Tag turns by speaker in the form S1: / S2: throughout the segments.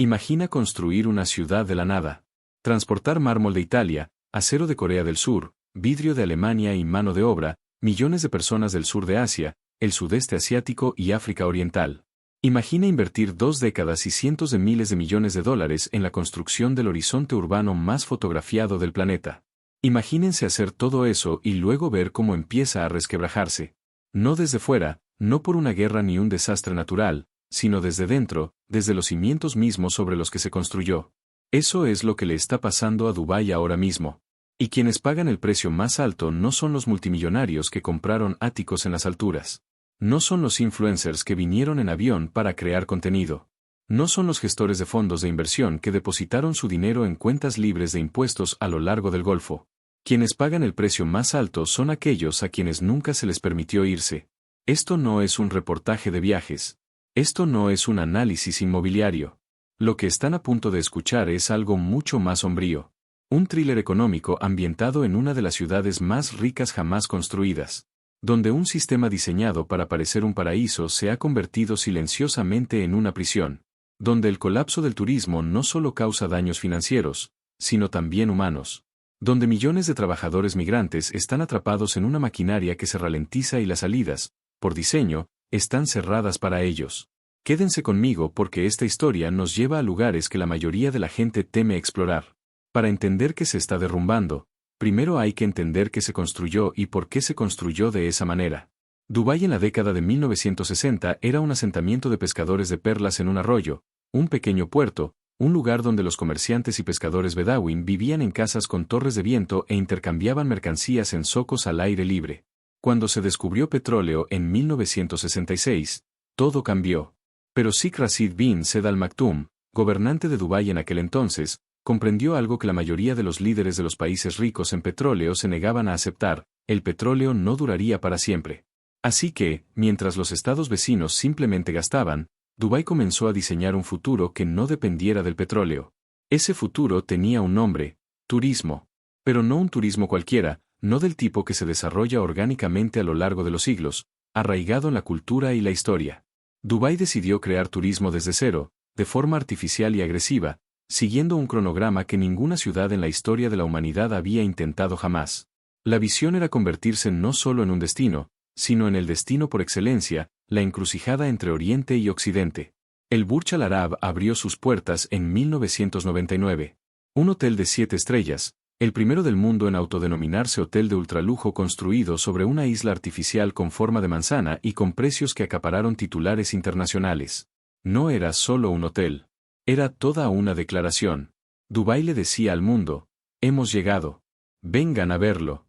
S1: Imagina construir una ciudad de la nada. Transportar mármol de Italia, acero de Corea del Sur, vidrio de Alemania y mano de obra, millones de personas del sur de Asia, el sudeste asiático y África Oriental. Imagina invertir 2 décadas y cientos de miles de millones de dólares en la construcción del horizonte urbano más fotografiado del planeta. Imagínense hacer todo eso y luego ver cómo empieza a resquebrajarse. No desde fuera, no por una guerra ni un desastre natural, sino desde dentro, desde los cimientos mismos sobre los que se construyó. Eso es lo que le está pasando a Dubái ahora mismo. Y quienes pagan el precio más alto no son los multimillonarios que compraron áticos en las alturas. No son los influencers que vinieron en avión para crear contenido. No son los gestores de fondos de inversión que depositaron su dinero en cuentas libres de impuestos a lo largo del Golfo. Quienes pagan el precio más alto son aquellos a quienes nunca se les permitió irse. Esto no es un reportaje de viajes. Esto no es un análisis inmobiliario. Lo que están a punto de escuchar es algo mucho más sombrío. Un thriller económico ambientado en una de las ciudades más ricas jamás construidas, donde un sistema diseñado para parecer un paraíso se ha convertido silenciosamente en una prisión, donde el colapso del turismo no solo causa daños financieros, sino también humanos, donde millones de trabajadores migrantes están atrapados en una maquinaria que se ralentiza y las salidas, por diseño, están cerradas para ellos. Quédense conmigo porque esta historia nos lleva a lugares que la mayoría de la gente teme explorar. Para entender que se está derrumbando, primero hay que entender qué se construyó y por qué se construyó de esa manera. Dubái en la década de 1960 era un asentamiento de pescadores de perlas en un arroyo, un pequeño puerto, un lugar donde los comerciantes y pescadores bedouin vivían en casas con torres de viento e intercambiaban mercancías en zocos al aire libre. Cuando se descubrió petróleo en 1966, todo cambió. Pero Sheikh Rashid bin Zayed Al Maktoum, gobernante de Dubái en aquel entonces, comprendió algo que la mayoría de los líderes de los países ricos en petróleo se negaban a aceptar: el petróleo no duraría para siempre. Así que, mientras los estados vecinos simplemente gastaban, Dubái comenzó a diseñar un futuro que no dependiera del petróleo. Ese futuro tenía un nombre: turismo. Pero no un turismo cualquiera, no del tipo que se desarrolla orgánicamente a lo largo de los siglos, arraigado en la cultura y la historia. Dubái decidió crear turismo desde cero, de forma artificial y agresiva, siguiendo un cronograma que ninguna ciudad en la historia de la humanidad había intentado jamás. La visión era convertirse no solo en un destino, sino en el destino por excelencia, la encrucijada entre Oriente y Occidente. El Burj Al Arab abrió sus puertas en 1999. Un hotel de 7 estrellas, el primero del mundo en autodenominarse hotel de ultralujo construido sobre una isla artificial con forma de manzana y con precios que acapararon titulares internacionales. No era solo un hotel. Era toda una declaración. Dubái le decía al mundo: hemos llegado. Vengan a verlo.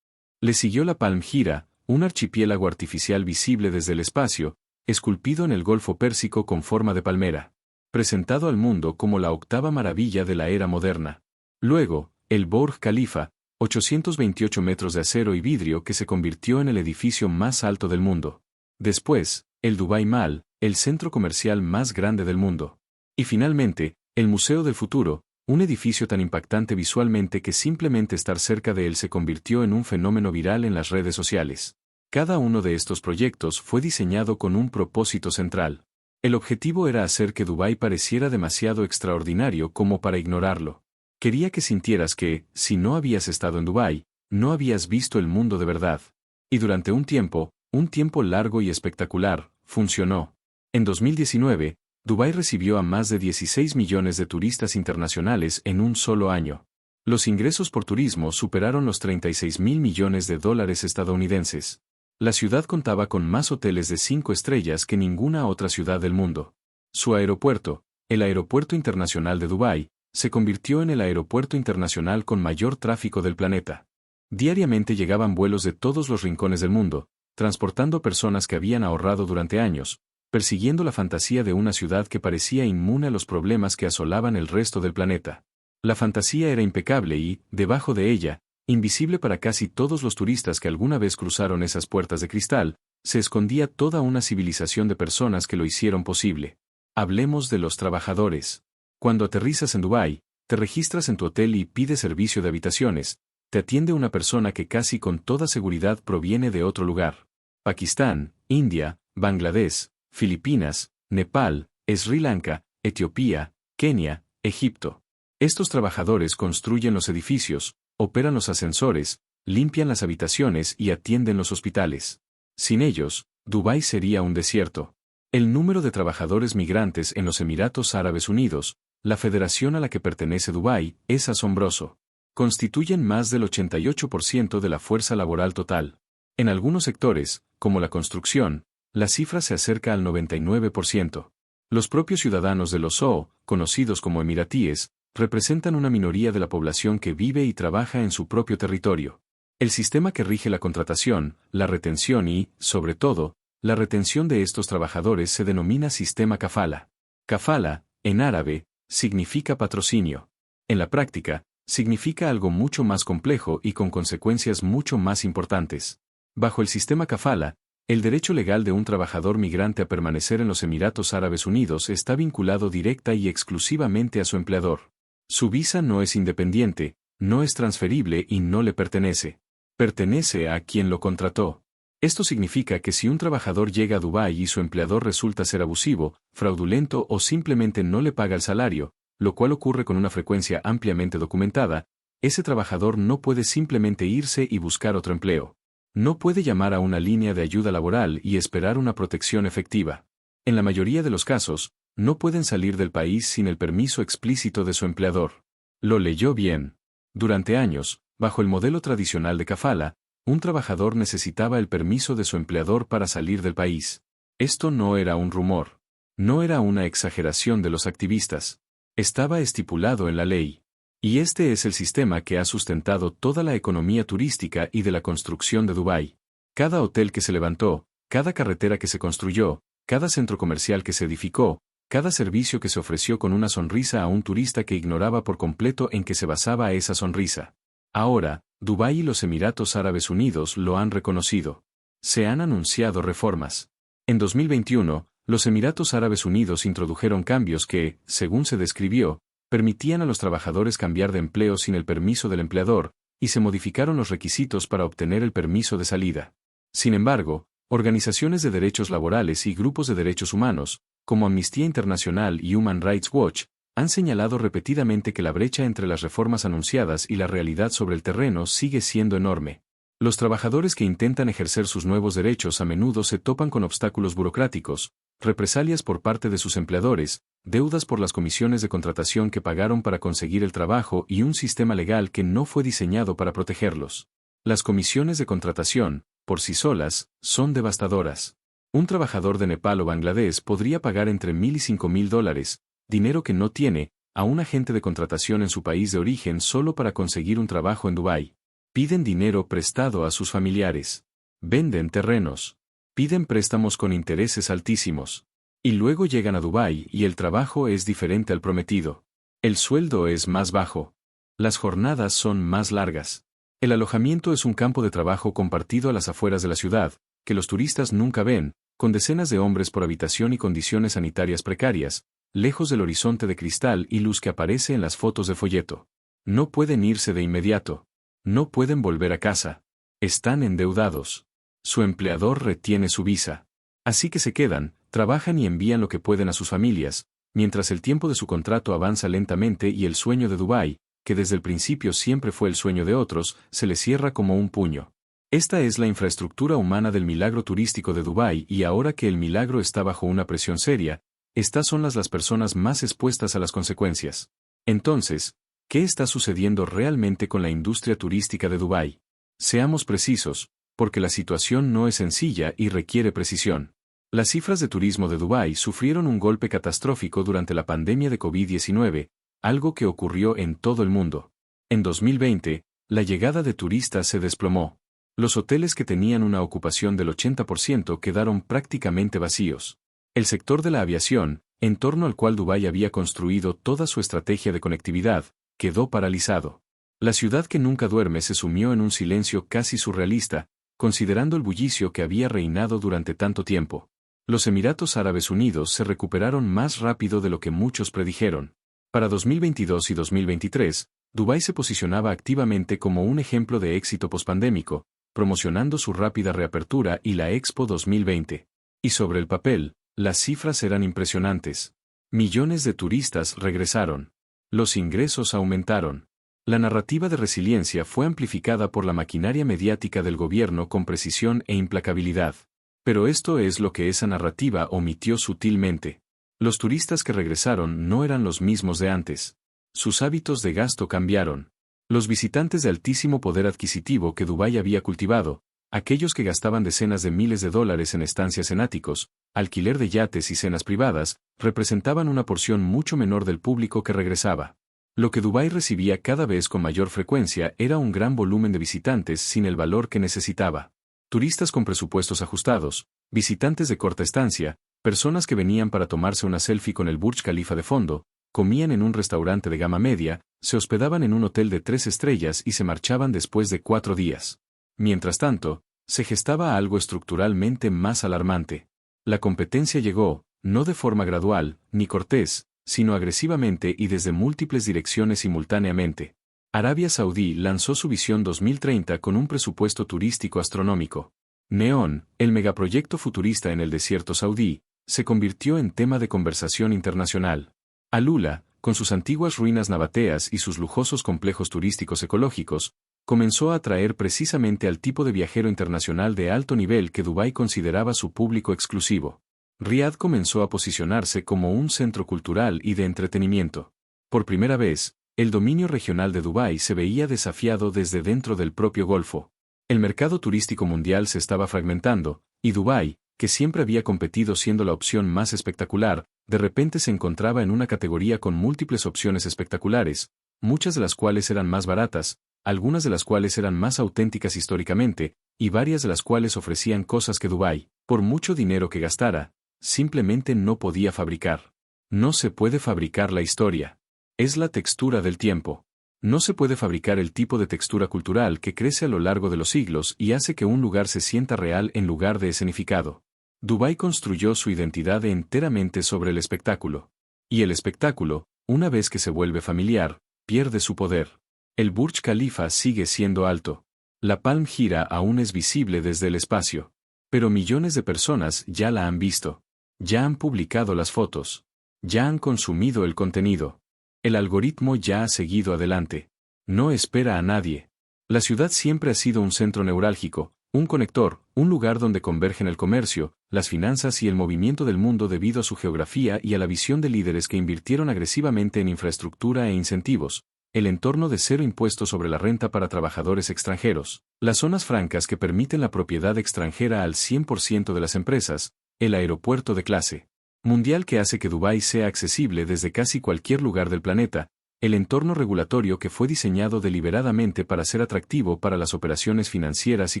S1: Le siguió la Palm Gira, un archipiélago artificial visible desde el espacio, esculpido en el Golfo Pérsico con forma de palmera, presentado al mundo como la octava maravilla de la era moderna. Luego, el Burj Khalifa, 828 metros de acero y vidrio que se convirtió en el edificio más alto del mundo. Después, el Dubai Mall, el centro comercial más grande del mundo. Y finalmente, el Museo del Futuro, un edificio tan impactante visualmente que simplemente estar cerca de él se convirtió en un fenómeno viral en las redes sociales. Cada uno de estos proyectos fue diseñado con un propósito central. El objetivo era hacer que Dubái pareciera demasiado extraordinario como para ignorarlo. Quería que sintieras que, si no habías estado en Dubái, no habías visto el mundo de verdad. Y durante un tiempo largo y espectacular, funcionó. En 2019, Dubái recibió a más de 16 millones de turistas internacionales en un solo año. Los ingresos por turismo superaron los 36.000 millones de dólares estadounidenses. La ciudad contaba con más hoteles de 5 estrellas que ninguna otra ciudad del mundo. Su aeropuerto, el Aeropuerto Internacional de Dubái, se convirtió en el aeropuerto internacional con mayor tráfico del planeta. Diariamente llegaban vuelos de todos los rincones del mundo, transportando personas que habían ahorrado durante años, persiguiendo la fantasía de una ciudad que parecía inmune a los problemas que asolaban el resto del planeta. La fantasía era impecable y, debajo de ella, invisible para casi todos los turistas que alguna vez cruzaron esas puertas de cristal, se escondía toda una civilización de personas que lo hicieron posible. Hablemos de los trabajadores. Cuando aterrizas en Dubái, te registras en tu hotel y pides servicio de habitaciones, te atiende una persona que casi con toda seguridad proviene de otro lugar. Pakistán, India, Bangladesh, Filipinas, Nepal, Sri Lanka, Etiopía, Kenia, Egipto. Estos trabajadores construyen los edificios, operan los ascensores, limpian las habitaciones y atienden los hospitales. Sin ellos, Dubái sería un desierto. El número de trabajadores migrantes en los Emiratos Árabes Unidos, la federación a la que pertenece Dubái, es asombroso. Constituyen más del 88% de la fuerza laboral total. En algunos sectores, como la construcción, la cifra se acerca al 99%. Los propios ciudadanos de los OO, conocidos como emiratíes, representan una minoría de la población que vive y trabaja en su propio territorio. El sistema que rige la contratación, la retención y, sobre todo, la retención de estos trabajadores se denomina sistema kafala. Kafala, en árabe, significa patrocinio. En la práctica, significa algo mucho más complejo y con consecuencias mucho más importantes. Bajo el sistema kafala, el derecho legal de un trabajador migrante a permanecer en los Emiratos Árabes Unidos está vinculado directa y exclusivamente a su empleador. Su visa no es independiente, no es transferible y no le pertenece. Pertenece a quien lo contrató. Esto significa que si un trabajador llega a Dubái y su empleador resulta ser abusivo, fraudulento o simplemente no le paga el salario, lo cual ocurre con una frecuencia ampliamente documentada, ese trabajador no puede simplemente irse y buscar otro empleo. No puede llamar a una línea de ayuda laboral y esperar una protección efectiva. En la mayoría de los casos, no pueden salir del país sin el permiso explícito de su empleador. Lo leyó bien. Durante años, bajo el modelo tradicional de kafala, un trabajador necesitaba el permiso de su empleador para salir del país. Esto no era un rumor. No era una exageración de los activistas. Estaba estipulado en la ley. Y este es el sistema que ha sustentado toda la economía turística y de la construcción de Dubái. Cada hotel que se levantó, cada carretera que se construyó, cada centro comercial que se edificó, cada servicio que se ofreció con una sonrisa a un turista que ignoraba por completo en qué se basaba esa sonrisa. Ahora, Dubái y los Emiratos Árabes Unidos lo han reconocido. Se han anunciado reformas. En 2021, los Emiratos Árabes Unidos introdujeron cambios que, según se describió, permitían a los trabajadores cambiar de empleo sin el permiso del empleador, y se modificaron los requisitos para obtener el permiso de salida. Sin embargo, organizaciones de derechos laborales y grupos de derechos humanos, como Amnistía Internacional y Human Rights Watch, han señalado repetidamente que la brecha entre las reformas anunciadas y la realidad sobre el terreno sigue siendo enorme. Los trabajadores que intentan ejercer sus nuevos derechos a menudo se topan con obstáculos burocráticos, represalias por parte de sus empleadores, deudas por las comisiones de contratación que pagaron para conseguir el trabajo y un sistema legal que no fue diseñado para protegerlos. Las comisiones de contratación, por sí solas, son devastadoras. Un trabajador de Nepal o Bangladesh podría pagar entre $1,000 y $5,000, dinero que no tiene, a un agente de contratación en su país de origen solo para conseguir un trabajo en Dubái. Piden dinero prestado a sus familiares. Venden terrenos. Piden préstamos con intereses altísimos. Y luego llegan a Dubái y el trabajo es diferente al prometido. El sueldo es más bajo. Las jornadas son más largas. El alojamiento es un campo de trabajo compartido a las afueras de la ciudad, que los turistas nunca ven, con decenas de hombres por habitación y condiciones sanitarias precarias, lejos del horizonte de cristal y luz que aparece en las fotos de folleto. No pueden irse de inmediato. No pueden volver a casa. Están endeudados. Su empleador retiene su visa. Así que se quedan, trabajan y envían lo que pueden a sus familias, mientras el tiempo de su contrato avanza lentamente y el sueño de Dubái, que desde el principio siempre fue el sueño de otros, se le cierra como un puño. Esta es la infraestructura humana del milagro turístico de Dubái y ahora que el milagro está bajo una presión seria, estas son las personas más expuestas a las consecuencias. Entonces, ¿qué está sucediendo realmente con la industria turística de Dubái? Seamos precisos, porque la situación no es sencilla y requiere precisión. Las cifras de turismo de Dubái sufrieron un golpe catastrófico durante la pandemia de COVID-19, algo que ocurrió en todo el mundo. En 2020, la llegada de turistas se desplomó. Los hoteles que tenían una ocupación del 80% quedaron prácticamente vacíos. El sector de la aviación, en torno al cual Dubái había construido toda su estrategia de conectividad, quedó paralizado. La ciudad que nunca duerme se sumió en un silencio casi surrealista, considerando el bullicio que había reinado durante tanto tiempo. Los Emiratos Árabes Unidos se recuperaron más rápido de lo que muchos predijeron. Para 2022 y 2023, Dubái se posicionaba activamente como un ejemplo de éxito pospandémico, promocionando su rápida reapertura y la Expo 2020. Y sobre el papel, las cifras eran impresionantes. Millones de turistas regresaron. Los ingresos aumentaron. La narrativa de resiliencia fue amplificada por la maquinaria mediática del gobierno con precisión e implacabilidad. Pero esto es lo que esa narrativa omitió sutilmente. Los turistas que regresaron no eran los mismos de antes. Sus hábitos de gasto cambiaron. Los visitantes de altísimo poder adquisitivo que Dubái había cultivado, aquellos que gastaban decenas de miles de dólares en estancias en áticos, alquiler de yates y cenas privadas, representaban una porción mucho menor del público que regresaba. Lo que Dubái recibía cada vez con mayor frecuencia era un gran volumen de visitantes sin el valor que necesitaba. Turistas con presupuestos ajustados, visitantes de corta estancia, personas que venían para tomarse una selfie con el Burj Khalifa de fondo, comían en un restaurante de gama media, se hospedaban en un hotel de 3 estrellas y se marchaban después de 4 días. Mientras tanto, se gestaba algo estructuralmente más alarmante. La competencia llegó, no de forma gradual, ni cortés, sino agresivamente y desde múltiples direcciones simultáneamente. Arabia Saudí lanzó su Visión 2030 con un presupuesto turístico astronómico. Neom, el megaproyecto futurista en el desierto saudí, se convirtió en tema de conversación internacional. Alula, con sus antiguas ruinas nabateas y sus lujosos complejos turísticos ecológicos, comenzó a atraer precisamente al tipo de viajero internacional de alto nivel que Dubái consideraba su público exclusivo. Riad comenzó a posicionarse como un centro cultural y de entretenimiento. Por primera vez, el dominio regional de Dubái se veía desafiado desde dentro del propio Golfo. El mercado turístico mundial se estaba fragmentando, y Dubái, que siempre había competido siendo la opción más espectacular, de repente se encontraba en una categoría con múltiples opciones espectaculares, muchas de las cuales eran más baratas, algunas de las cuales eran más auténticas históricamente, y varias de las cuales ofrecían cosas que Dubái, por mucho dinero que gastara, simplemente no podía fabricar. No se puede fabricar la historia. Es la textura del tiempo. No se puede fabricar el tipo de textura cultural que crece a lo largo de los siglos y hace que un lugar se sienta real en lugar de escenificado. Dubái construyó su identidad enteramente sobre el espectáculo. Y el espectáculo, una vez que se vuelve familiar, pierde su poder. El Burj Khalifa sigue siendo alto. La Palm Gira aún es visible desde el espacio. Pero millones de personas ya la han visto. Ya han publicado las fotos. Ya han consumido el contenido. El algoritmo ya ha seguido adelante. No espera a nadie. La ciudad siempre ha sido un centro neurálgico, un conector, un lugar donde convergen el comercio, las finanzas y el movimiento del mundo debido a su geografía y a la visión de líderes que invirtieron agresivamente en infraestructura e incentivos, el entorno de cero impuestos sobre la renta para trabajadores extranjeros, las zonas francas que permiten la propiedad extranjera al 100% de las empresas, el aeropuerto de clase mundial que hace que Dubái sea accesible desde casi cualquier lugar del planeta, el entorno regulatorio que fue diseñado deliberadamente para ser atractivo para las operaciones financieras y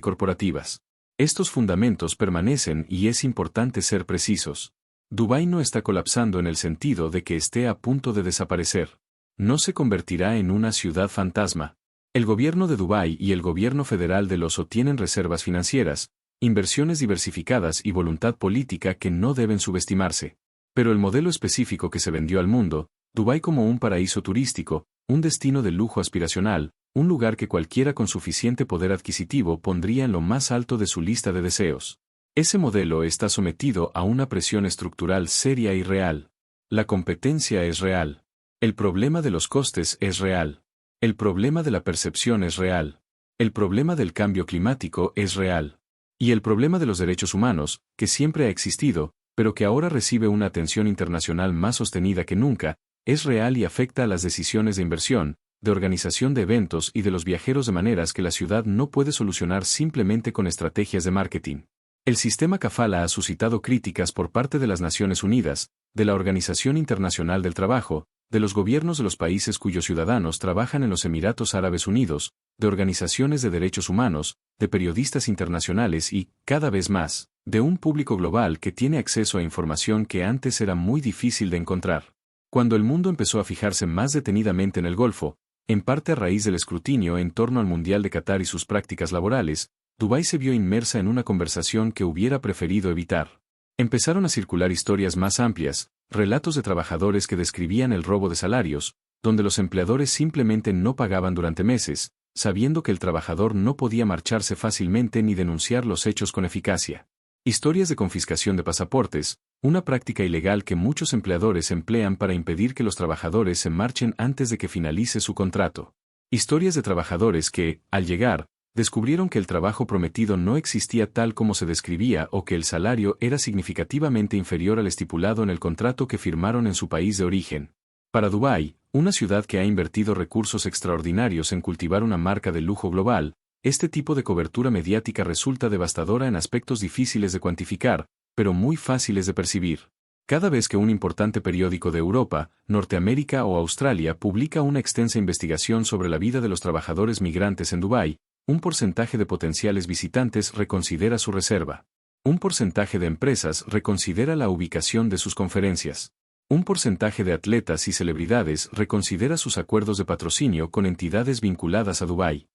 S1: corporativas. Estos fundamentos permanecen y es importante ser precisos. Dubái no está colapsando en el sentido de que esté a punto de desaparecer. No se convertirá en una ciudad fantasma. El gobierno de Dubái y el gobierno federal del Oso tienen reservas financieras, inversiones diversificadas y voluntad política que no deben subestimarse. Pero el modelo específico que se vendió al mundo, Dubái como un paraíso turístico, un destino de lujo aspiracional, un lugar que cualquiera con suficiente poder adquisitivo pondría en lo más alto de su lista de deseos. Ese modelo está sometido a una presión estructural seria y real. La competencia es real. El problema de los costes es real. El problema de la percepción es real. El problema del cambio climático es real. Y el problema de los derechos humanos, que siempre ha existido, pero que ahora recibe una atención internacional más sostenida que nunca, es real y afecta a las decisiones de inversión, de organización de eventos y de los viajeros de maneras que la ciudad no puede solucionar simplemente con estrategias de marketing. El sistema Kafala ha suscitado críticas por parte de las Naciones Unidas, de la Organización Internacional del Trabajo, de los gobiernos de los países cuyos ciudadanos trabajan en los Emiratos Árabes Unidos, de organizaciones de derechos humanos, de periodistas internacionales y, cada vez más, de un público global que tiene acceso a información que antes era muy difícil de encontrar. Cuando el mundo empezó a fijarse más detenidamente en el Golfo, en parte a raíz del escrutinio en torno al Mundial de Qatar y sus prácticas laborales, Dubái se vio inmersa en una conversación que hubiera preferido evitar. Empezaron a circular historias más amplias, relatos de trabajadores que describían el robo de salarios, donde los empleadores simplemente no pagaban durante meses, sabiendo que el trabajador no podía marcharse fácilmente ni denunciar los hechos con eficacia. Historias de confiscación de pasaportes, una práctica ilegal que muchos empleadores emplean para impedir que los trabajadores se marchen antes de que finalice su contrato. Historias de trabajadores que, al llegar, descubrieron que el trabajo prometido no existía tal como se describía o que el salario era significativamente inferior al estipulado en el contrato que firmaron en su país de origen. Para Dubái, una ciudad que ha invertido recursos extraordinarios en cultivar una marca de lujo global, este tipo de cobertura mediática resulta devastadora en aspectos difíciles de cuantificar, pero muy fáciles de percibir. Cada vez que un importante periódico de Europa, Norteamérica o Australia publica una extensa investigación sobre la vida de los trabajadores migrantes en Dubái, un porcentaje de potenciales visitantes reconsidera su reserva. Un porcentaje de empresas reconsidera la ubicación de sus conferencias. Un porcentaje de atletas y celebridades reconsidera sus acuerdos de patrocinio con entidades vinculadas a Dubái.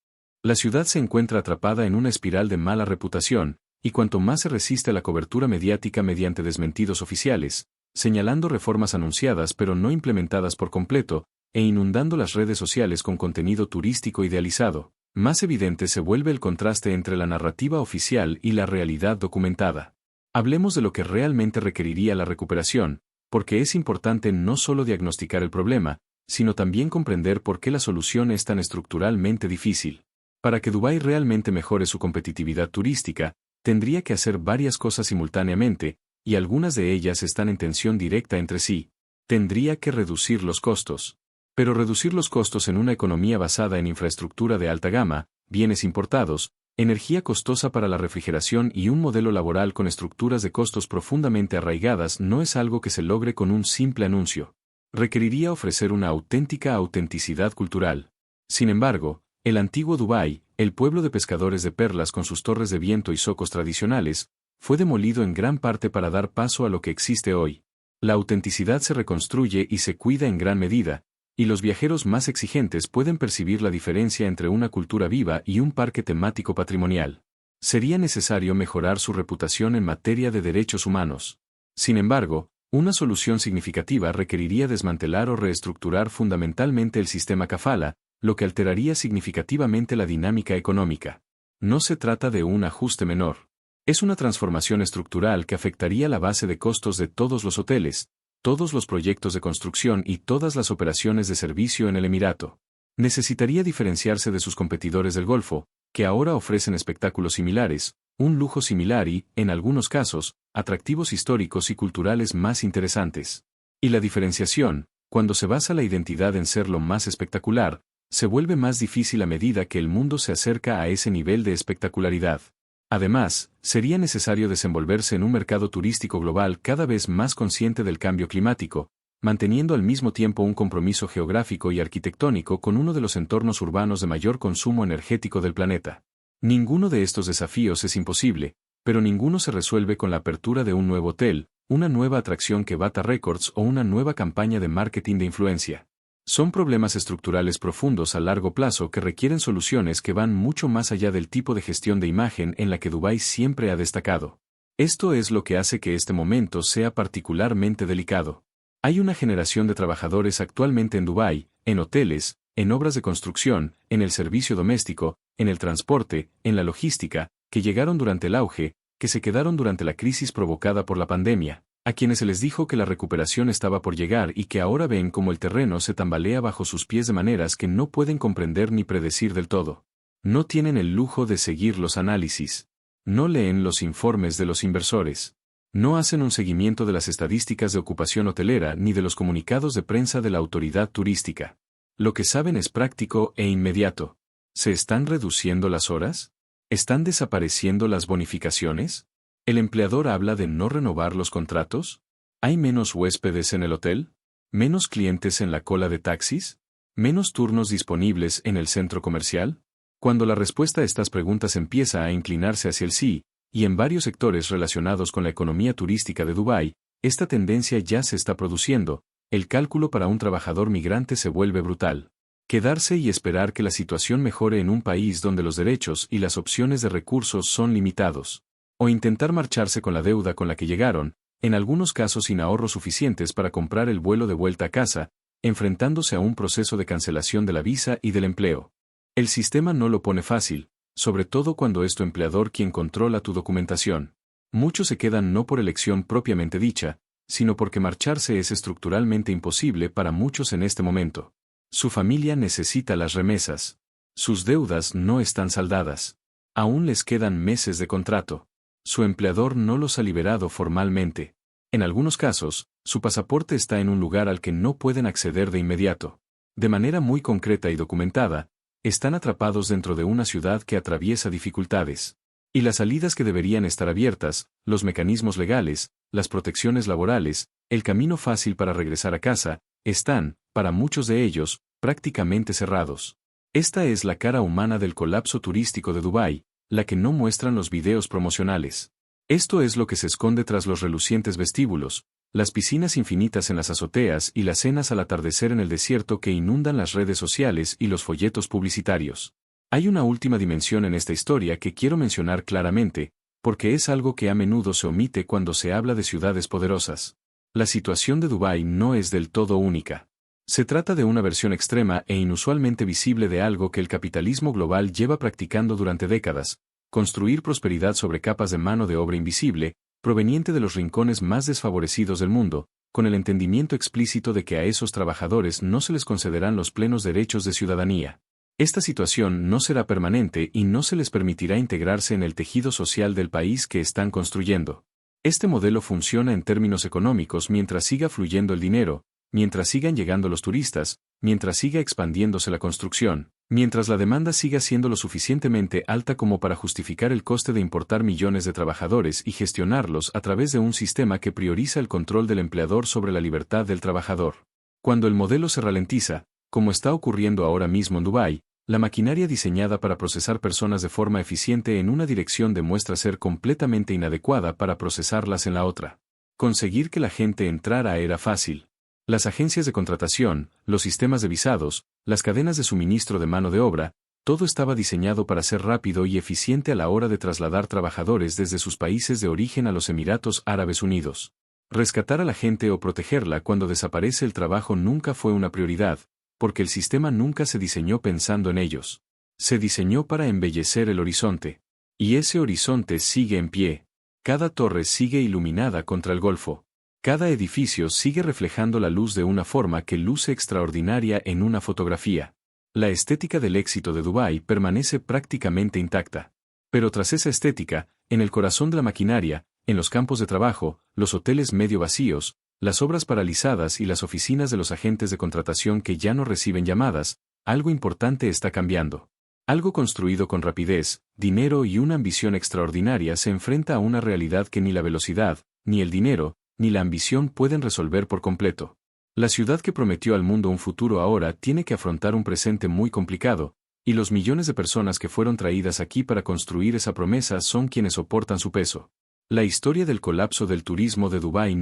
S1: La ciudad se encuentra atrapada en una espiral de mala reputación, y cuanto más se resiste a la cobertura mediática mediante desmentidos oficiales, señalando reformas anunciadas pero no implementadas por completo, e inundando las redes sociales con contenido turístico idealizado, más evidente se vuelve el contraste entre la narrativa oficial y la realidad documentada. Hablemos de lo que realmente requeriría la recuperación, porque es importante no solo diagnosticar el problema, sino también comprender por qué la solución es tan estructuralmente difícil. Para que Dubái realmente mejore su competitividad turística, tendría que hacer varias cosas simultáneamente, y algunas de ellas están en tensión directa entre sí. Tendría que reducir los costos. Pero reducir los costos en una economía basada en infraestructura de alta gama, bienes importados, energía costosa para la refrigeración y un modelo laboral con estructuras de costos profundamente arraigadas no es algo que se logre con un simple anuncio. Requeriría ofrecer una auténtica autenticidad cultural. Sin embargo, el antiguo Dubái, el pueblo de pescadores de perlas con sus torres de viento y zocos tradicionales, fue demolido en gran parte para dar paso a lo que existe hoy. La autenticidad se reconstruye y se cuida en gran medida, y los viajeros más exigentes pueden percibir la diferencia entre una cultura viva y un parque temático patrimonial. Sería necesario mejorar su reputación en materia de derechos humanos. Sin embargo, una solución significativa requeriría desmantelar o reestructurar fundamentalmente el sistema kafala, lo que alteraría significativamente la dinámica económica. No se trata de un ajuste menor. Es una transformación estructural que afectaría la base de costos de todos los hoteles, todos los proyectos de construcción y todas las operaciones de servicio en el Emirato. Necesitaría diferenciarse de sus competidores del Golfo, que ahora ofrecen espectáculos similares, un lujo similar y, en algunos casos, atractivos históricos y culturales más interesantes. Y la diferenciación, cuando se basa la identidad en ser lo más espectacular, se vuelve más difícil a medida que el mundo se acerca a ese nivel de espectacularidad. Además, sería necesario desenvolverse en un mercado turístico global cada vez más consciente del cambio climático, manteniendo al mismo tiempo un compromiso geográfico y arquitectónico con uno de los entornos urbanos de mayor consumo energético del planeta. Ninguno de estos desafíos es imposible, pero ninguno se resuelve con la apertura de un nuevo hotel, una nueva atracción que bata récords o una nueva campaña de marketing de influencia. Son problemas estructurales profundos a largo plazo que requieren soluciones que van mucho más allá del tipo de gestión de imagen en la que Dubái siempre ha destacado. Esto es lo que hace que este momento sea particularmente delicado. Hay una generación de trabajadores actualmente en Dubái, en hoteles, en obras de construcción, en el servicio doméstico, en el transporte, en la logística, que llegaron durante el auge, que se quedaron durante la crisis provocada por la pandemia, a quienes se les dijo que la recuperación estaba por llegar y que ahora ven cómo el terreno se tambalea bajo sus pies de maneras que no pueden comprender ni predecir del todo. No tienen el lujo de seguir los análisis. No leen los informes de los inversores. No hacen un seguimiento de las estadísticas de ocupación hotelera ni de los comunicados de prensa de la autoridad turística. Lo que saben es práctico e inmediato. ¿Se están reduciendo las horas? ¿Están desapareciendo las bonificaciones? ¿El empleador habla de no renovar los contratos? ¿Hay menos huéspedes en el hotel? ¿Menos clientes en la cola de taxis? ¿Menos turnos disponibles en el centro comercial? Cuando la respuesta a estas preguntas empieza a inclinarse hacia el sí, y en varios sectores relacionados con la economía turística de Dubái, esta tendencia ya se está produciendo, el cálculo para un trabajador migrante se vuelve brutal. Quedarse y esperar que la situación mejore en un país donde los derechos y las opciones de recursos son limitados. O intentar marcharse con la deuda con la que llegaron, en algunos casos sin ahorros suficientes para comprar el vuelo de vuelta a casa, enfrentándose a un proceso de cancelación de la visa y del empleo. El sistema no lo pone fácil, sobre todo cuando es tu empleador quien controla tu documentación. Muchos se quedan no por elección propiamente dicha, sino porque marcharse es estructuralmente imposible para muchos en este momento. Su familia necesita las remesas. Sus deudas no están saldadas. Aún les quedan meses de contrato. Su empleador no los ha liberado formalmente. En algunos casos, su pasaporte está en un lugar al que no pueden acceder de inmediato. De manera muy concreta y documentada, están atrapados dentro de una ciudad que atraviesa dificultades. Y las salidas que deberían estar abiertas, los mecanismos legales, las protecciones laborales, el camino fácil para regresar a casa, están, para muchos de ellos, prácticamente cerrados. Esta es la cara humana del colapso turístico de Dubái, la que no muestran los videos promocionales. Esto es lo que se esconde tras los relucientes vestíbulos, las piscinas infinitas en las azoteas y las cenas al atardecer en el desierto que inundan las redes sociales y los folletos publicitarios. Hay una última dimensión en esta historia que quiero mencionar claramente, porque es algo que a menudo se omite cuando se habla de ciudades poderosas. La situación de Dubái no es del todo única. Se trata de una versión extrema e inusualmente visible de algo que el capitalismo global lleva practicando durante décadas: construir prosperidad sobre capas de mano de obra invisible, proveniente de los rincones más desfavorecidos del mundo, con el entendimiento explícito de que a esos trabajadores no se les concederán los plenos derechos de ciudadanía. Esta situación no será permanente y no se les permitirá integrarse en el tejido social del país que están construyendo. Este modelo funciona en términos económicos mientras siga fluyendo el dinero, mientras sigan llegando los turistas, mientras siga expandiéndose la construcción, mientras la demanda siga siendo lo suficientemente alta como para justificar el coste de importar millones de trabajadores y gestionarlos a través de un sistema que prioriza el control del empleador sobre la libertad del trabajador. Cuando el modelo se ralentiza, como está ocurriendo ahora mismo en Dubái, la maquinaria diseñada para procesar personas de forma eficiente en una dirección demuestra ser completamente inadecuada para procesarlas en la otra. Conseguir que la gente entrara era fácil. Las agencias de contratación, los sistemas de visados, las cadenas de suministro de mano de obra, todo estaba diseñado para ser rápido y eficiente a la hora de trasladar trabajadores desde sus países de origen a los Emiratos Árabes Unidos. Rescatar a la gente o protegerla cuando desaparece el trabajo nunca fue una prioridad, porque el sistema nunca se diseñó pensando en ellos. Se diseñó para embellecer el horizonte. Y ese horizonte sigue en pie. Cada torre sigue iluminada contra el golfo. Cada edificio sigue reflejando la luz de una forma que luce extraordinaria en una fotografía. La estética del éxito de Dubái permanece prácticamente intacta. Pero tras esa estética, en el corazón de la maquinaria, en los campos de trabajo, los hoteles medio vacíos, las obras paralizadas y las oficinas de los agentes de contratación que ya no reciben llamadas, algo importante está cambiando. Algo construido con rapidez, dinero y una ambición extraordinaria se enfrenta a una realidad que ni la velocidad, ni el dinero, ni la ambición pueden resolver por completo. La ciudad que prometió al mundo un futuro ahora tiene que afrontar un presente muy complicado, y los millones de personas que fueron traídas aquí para construir esa promesa son quienes soportan su peso. La historia del colapso del turismo de Dubái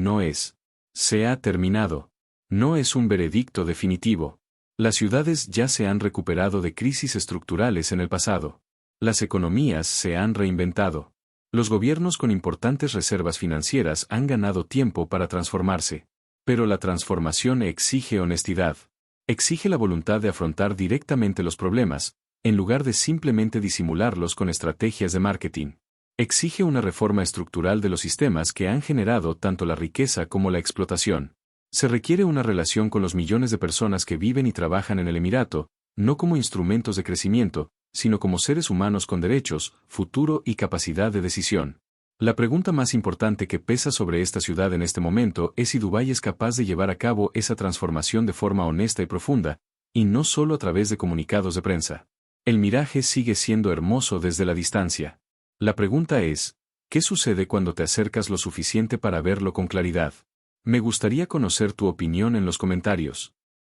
S1: se ha terminado. No es un veredicto definitivo. Las ciudades ya se han recuperado de crisis estructurales en el pasado. Las economías se han reinventado. Los gobiernos con importantes reservas financieras han ganado tiempo para transformarse. Pero la transformación exige honestidad. Exige la voluntad de afrontar directamente los problemas, en lugar de simplemente disimularlos con estrategias de marketing. Exige una reforma estructural de los sistemas que han generado tanto la riqueza como la explotación. Se requiere una relación con los millones de personas que viven y trabajan en el Emirato, no como instrumentos de crecimiento, sino como seres humanos con derechos, futuro y capacidad de decisión. La pregunta más importante que pesa sobre esta ciudad en este momento es si Dubái es capaz de llevar a cabo esa transformación de forma honesta y profunda, y no solo a través de comunicados de prensa. El miraje sigue siendo hermoso desde la distancia. La pregunta es, ¿qué sucede cuando te acercas lo suficiente para verlo con claridad? Me gustaría conocer tu opinión en los comentarios.